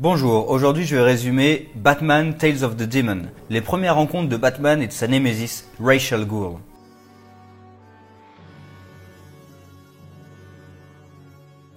Bonjour, aujourd'hui je vais résumer Batman Tales of the Demon, les premières rencontres de Batman et de sa némésis, Ra's al Ghul.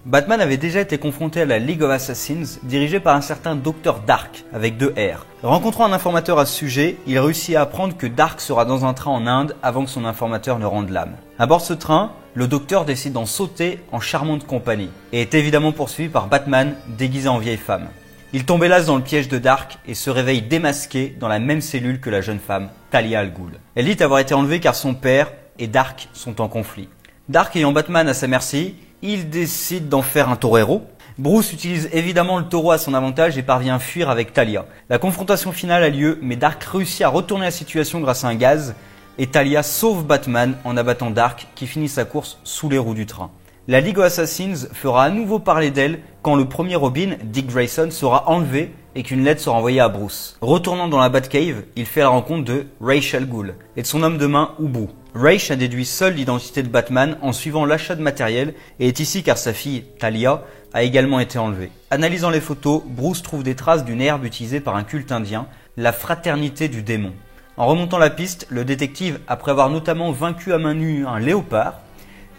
Batman avait déjà été confronté à la League of Assassins, dirigée par un certain Dr Dark, avec 2 R. Rencontrant un informateur à ce sujet, il réussit à apprendre que Dark sera dans un train en Inde avant que son informateur ne rende l'âme. À bord de ce train, le docteur décide d'en sauter en charmante compagnie, et est évidemment poursuivi par Batman déguisé en vieille femme. Il tombe hélas dans le piège de Dark et se réveille démasqué dans la même cellule que la jeune femme, Talia al Ghul. Elle dit avoir été enlevée car son père et Dark sont en conflit. Dark ayant Batman à sa merci, il décide d'en faire un torero. Bruce utilise évidemment le taureau à son avantage et parvient à fuir avec Talia. La confrontation finale a lieu, mais Dark réussit à retourner la situation grâce à un gaz, et Talia sauve Batman en abattant Dark qui finit sa course sous les roues du train. La League of Assassins fera à nouveau parler d'elle quand le premier Robin, Dick Grayson, sera enlevé et qu'une lettre sera envoyée à Bruce. Retournant dans la Batcave, il fait la rencontre de Ra's al Ghul et de son homme de main Ubu. Ra's a déduit seul l'identité de Batman en suivant l'achat de matériel et est ici car sa fille, Talia, a également été enlevée. Analysant les photos, Bruce trouve des traces d'une herbe utilisée par un culte indien, la fraternité du démon. En remontant la piste, le détective, après avoir notamment vaincu à main nue un léopard,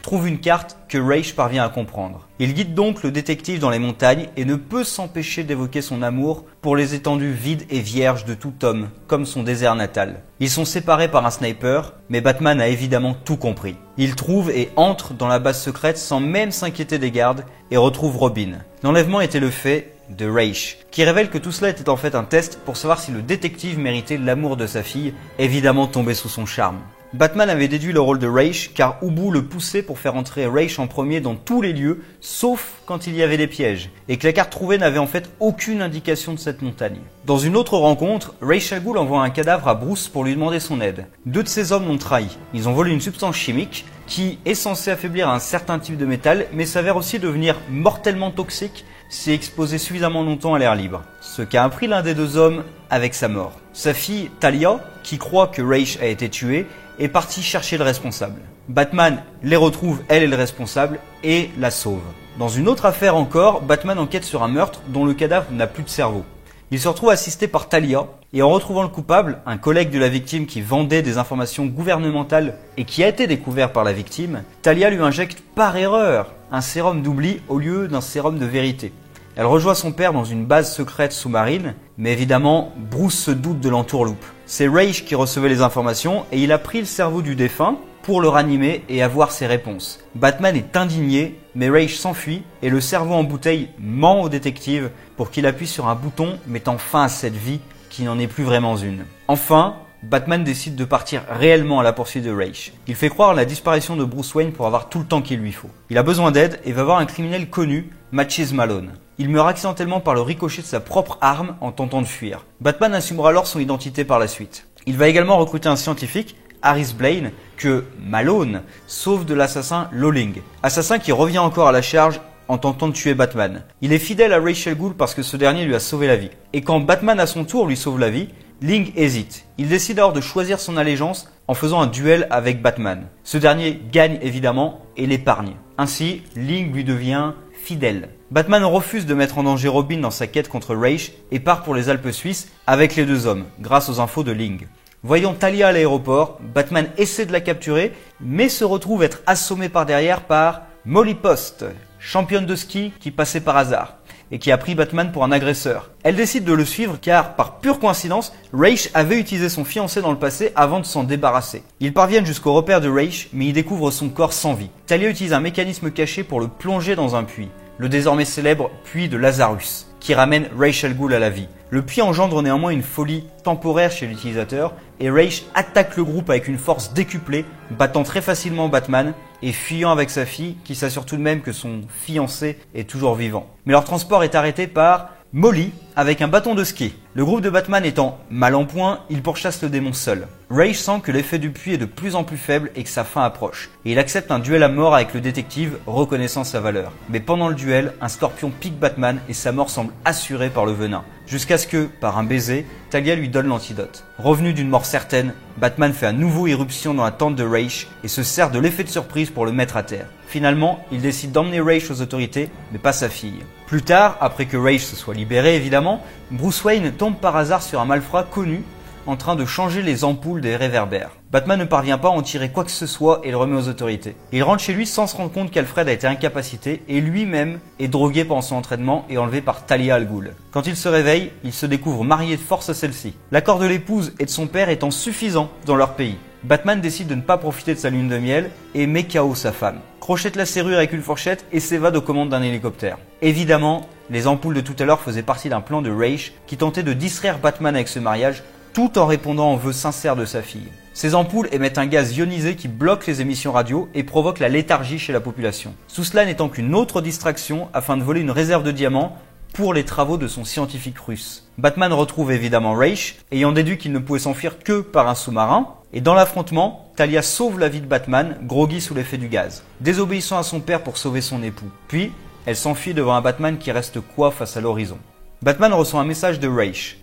trouve une carte que Ra's parvient à comprendre. Il guide donc le détective dans les montagnes et ne peut s'empêcher d'évoquer son amour pour les étendues vides et vierges de tout homme, comme son désert natal. Ils sont séparés par un sniper, mais Batman a évidemment tout compris. Il trouve et entre dans la base secrète sans même s'inquiéter des gardes et retrouve Robin. L'enlèvement était le fait de Ra's, qui révèle que tout cela était en fait un test pour savoir si le détective méritait l'amour de sa fille, évidemment tombé sous son charme. Batman avait déduit le rôle de Ra's car Ubu le poussait pour faire entrer Ra's en premier dans tous les lieux, sauf quand il y avait des pièges, et que la carte trouvée n'avait en fait aucune indication de cette montagne. Dans une autre rencontre, Ra's al Ghul envoie un cadavre à Bruce pour lui demander son aide. 2 de ses hommes l'ont trahi. Ils ont volé une substance chimique qui est censée affaiblir un certain type de métal, mais s'avère aussi devenir mortellement toxique si exposé suffisamment longtemps à l'air libre. Ce qu'a appris l'un des 2 hommes avec sa mort. Sa fille, Talia, qui croit que Ra's a été tué, est partie chercher le responsable. Batman les retrouve, elle et le responsable, et la sauve. Dans une autre affaire encore, Batman enquête sur un meurtre dont le cadavre n'a plus de cerveau. Il se retrouve assisté par Talia, et en retrouvant le coupable, un collègue de la victime qui vendait des informations gouvernementales et qui a été découvert par la victime, Talia lui injecte par erreur un sérum d'oubli au lieu d'un sérum de vérité. Elle rejoint son père dans une base secrète sous-marine, mais évidemment, Bruce se doute de l'entourloupe. C'est Ra's qui recevait les informations et il a pris le cerveau du défunt pour le ranimer et avoir ses réponses. Batman est indigné, mais Ra's s'enfuit et le cerveau en bouteille ment au détective pour qu'il appuie sur un bouton mettant fin à cette vie qui n'en est plus vraiment une. Enfin, Batman décide de partir réellement à la poursuite de Ra's. Il fait croire à la disparition de Bruce Wayne pour avoir tout le temps qu'il lui faut. Il a besoin d'aide et va voir un criminel connu, Matches Malone. Il meurt accidentellement par le ricochet de sa propre arme en tentant de fuir. Batman assumera alors son identité par la suite. Il va également recruter un scientifique, Harris Blaine, que Malone sauve de l'assassin Lawling. Assassin qui revient encore à la charge en tentant de tuer Batman. Il est fidèle à Ra's al Ghul parce que ce dernier lui a sauvé la vie. Et quand Batman à son tour lui sauve la vie, Ling hésite. Il décide alors de choisir son allégeance en faisant un duel avec Batman. Ce dernier gagne évidemment et l'épargne. Ainsi, Ling lui devient fidèle. Batman refuse de mettre en danger Robin dans sa quête contre Ra's et part pour les Alpes suisses avec les 2 hommes, grâce aux infos de Ling. Voyant Talia à l'aéroport, Batman essaie de la capturer, mais se retrouve être assommé par derrière par Molly Post, championne de ski qui passait par hasard et qui a pris Batman pour un agresseur. Elle décide de le suivre car, par pure coïncidence, Ra's avait utilisé son fiancé dans le passé avant de s'en débarrasser. Ils parviennent jusqu'au repère de Ra's, mais ils découvrent son corps sans vie. Talia utilise un mécanisme caché pour le plonger dans un puits, le désormais célèbre puits de Lazarus, qui ramène Ra's al Ghul à la vie. Le puits engendre néanmoins une folie temporaire chez l'utilisateur, et Ra's attaque le groupe avec une force décuplée, battant très facilement Batman et fuyant avec sa fille, qui s'assure tout de même que son fiancé est toujours vivant. Mais leur transport est arrêté par Molly avec un bâton de ski. Le groupe de Batman étant mal en point, il pourchasse le démon seul. Ra's sent que l'effet du puits est de plus en plus faible et que sa fin approche. Et il accepte un duel à mort avec le détective, reconnaissant sa valeur. Mais pendant le duel, un scorpion pique Batman et sa mort semble assurée par le venin. Jusqu'à ce que, par un baiser, Talia lui donne l'antidote. Revenu d'une mort certaine, Batman fait à nouveau irruption dans la tente de Ra's et se sert de l'effet de surprise pour le mettre à terre. Finalement, il décide d'emmener Ra's aux autorités, mais pas sa fille. Plus tard, après que Ra's se soit libéré évidemment, Bruce Wayne tombe par hasard sur un malfrat connu en train de changer les ampoules des réverbères. Batman ne parvient pas à en tirer quoi que ce soit et le remet aux autorités. Il rentre chez lui sans se rendre compte qu'Alfred a été incapacité et lui-même est drogué pendant son entraînement et enlevé par Talia al Ghul. Quand il se réveille, il se découvre marié de force à celle-ci. L'accord de l'épouse et de son père étant suffisant dans leur pays. Batman décide de ne pas profiter de sa lune de miel et met KO sa femme. Crochette la serrure avec une fourchette et s'évade aux commandes d'un hélicoptère. Évidemment, les ampoules de tout à l'heure faisaient partie d'un plan de Ra's qui tentait de distraire Batman avec ce mariage tout en répondant aux vœux sincères de sa fille. Ces ampoules émettent un gaz ionisé qui bloque les émissions radio et provoque la léthargie chez la population. Tout cela n'étant qu'une autre distraction afin de voler une réserve de diamants pour les travaux de son scientifique russe. Batman retrouve évidemment Ra's, ayant déduit qu'il ne pouvait s'enfuir que par un sous-marin, et dans l'affrontement, Talia sauve la vie de Batman, groggy sous l'effet du gaz, désobéissant à son père pour sauver son époux. Puis, elle s'enfuit devant un Batman qui reste coi face à l'horizon. Batman reçoit un message de Ra's.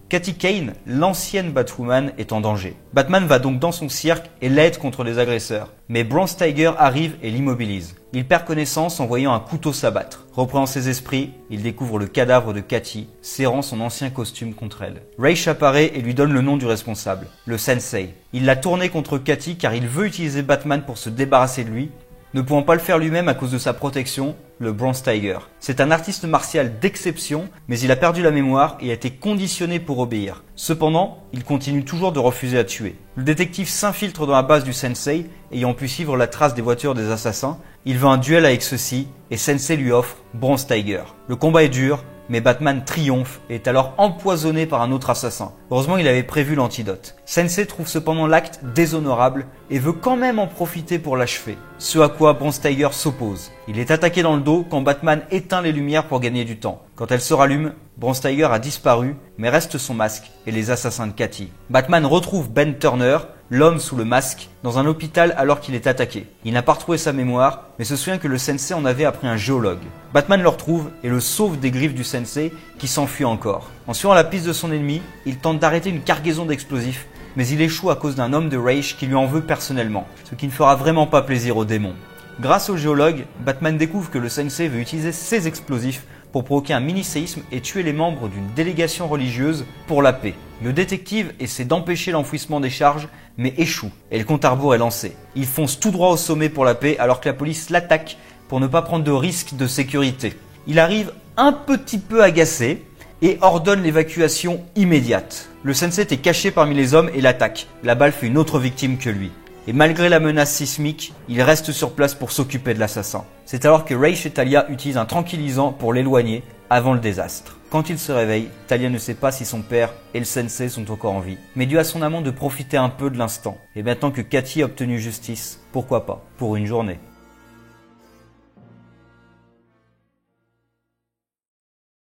Katy Kane, l'ancienne Batwoman, est en danger. Batman va donc dans son cirque et l'aide contre les agresseurs. Mais Bronze Tiger arrive et l'immobilise. Il perd connaissance en voyant un couteau s'abattre. Reprenant ses esprits, il découvre le cadavre de Katy, serrant son ancien costume contre elle. Ra's apparaît et lui donne le nom du responsable, le Sensei. Il l'a tourné contre Katy car il veut utiliser Batman pour se débarrasser de lui, ne pouvant pas le faire lui-même à cause de sa protection, le Bronze Tiger. C'est un artiste martial d'exception, mais il a perdu la mémoire et a été conditionné pour obéir. Cependant, il continue toujours de refuser à tuer. Le détective s'infiltre dans la base du Sensei, ayant pu suivre la trace des voitures des assassins. Il veut un duel avec ceux-ci, et Sensei lui offre Bronze Tiger. Le combat est dur, mais Batman triomphe et est alors empoisonné par un autre assassin. Heureusement, il avait prévu l'antidote. Sensei trouve cependant l'acte déshonorable et veut quand même en profiter pour l'achever. Ce à quoi Bronze Tiger s'oppose. Il est attaqué dans le dos quand Batman éteint les lumières pour gagner du temps. Quand elle se rallume, Bronze Tiger a disparu, mais reste son masque et les assassins de Katy. Batman retrouve Ben Turner, l'homme sous le masque, dans un hôpital alors qu'il est attaqué. Il n'a pas retrouvé sa mémoire, mais se souvient que le Sensei en avait appris un géologue. Batman le retrouve et le sauve des griffes du Sensei qui s'enfuit encore. En suivant la piste de son ennemi, il tente d'arrêter une cargaison d'explosifs, mais il échoue à cause d'un homme de Ra's qui lui en veut personnellement, ce qui ne fera vraiment pas plaisir au démon. Grâce au géologue, Batman découvre que le Sensei veut utiliser ses explosifs pour provoquer un mini-séisme et tuer les membres d'une délégation religieuse pour la paix. Le détective essaie d'empêcher l'enfouissement des charges, mais échoue, et le compte à rebours est lancé. Il fonce tout droit au sommet pour la paix alors que la police l'attaque pour ne pas prendre de risques de sécurité. Il arrive un petit peu agacé et ordonne l'évacuation immédiate. Le Sensei est caché parmi les hommes et l'attaque. La balle fait une autre victime que lui. Et malgré la menace sismique, il reste sur place pour s'occuper de l'assassin. C'est alors que Ra's et Talia utilisent un tranquillisant pour l'éloigner avant le désastre. Quand il se réveille, Talia ne sait pas si son père et le Sensei sont encore en vie, mais dit à son amant de profiter un peu de l'instant. Et maintenant que Katy a obtenu justice, pourquoi pas, pour une journée.